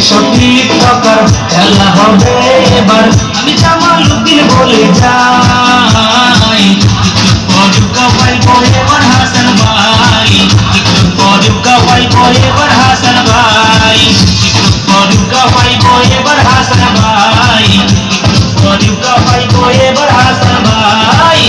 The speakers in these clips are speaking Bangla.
সঠিক টাকার খেলা হবে এবার। আমি জামালউদ্দিন বলে যাই, একটু পর পাইব এবার হাসান ভাই, একটু পর পাইব এবার হাসান ভাই, একটু পর পাইব এবার হাসান ভাই, একটু পর পাইব এবার হাসান ভাই।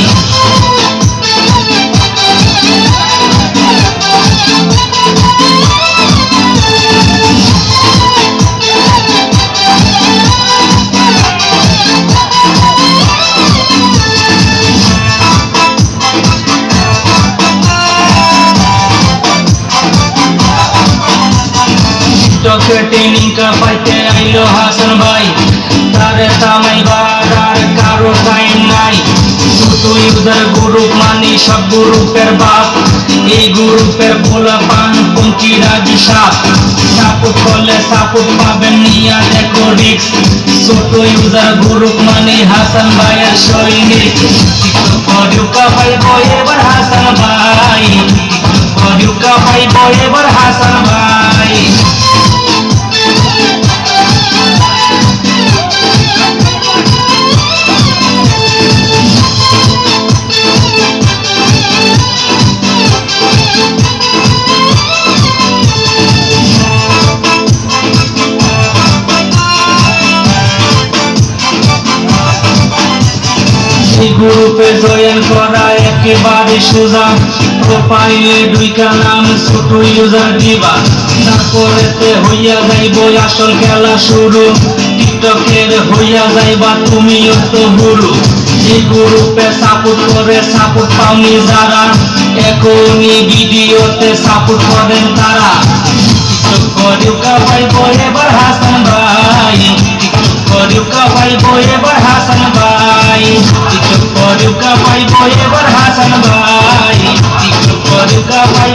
টিকটকে ট্রেনিং পাইতে আইলো হাসান ভাই, তারে থামাইবার আর কারো টাইম নাই। ছোট ইউজার গ্রুপ মানে সব গ্রুপের বাপ, এই গ্রুপের পোলা পান পঙ্কিরা বিশাপ। সাপোর্ট করলে সাপোর্ট পাবেন, নিয়া দেখো রিক্স। ছোট ইউজার গ্রুপ মানে হাসান ভাইয়ের সৈনিক। টিকটক পাইব এবার হাসান ভাই, টিকটক পাইব এবার হাসান ভাই। এই গ্রুপে জয়েন করা একেবারে সোজা, প্রোফাইলে দুইটা নাম ছোট ইউজার দিবা, তারপরেতে হইয়া যাইব আসল খেলা শুরু। টিকটকের হইয়া যাইবা তুমিও তো গুরু। এই গ্রুপে সাপোর্ট করে সাপোর্ট পাওনি যারা, এখনই ভিডিওতে সাপোর্ট করেন তারা। টিকটক পাইব এবার হাসান ভাই, টিকটক পাইব এবার হাসান ভাই, টিকটক পাইব এবার হাসান ভাই, টিকটক পাইব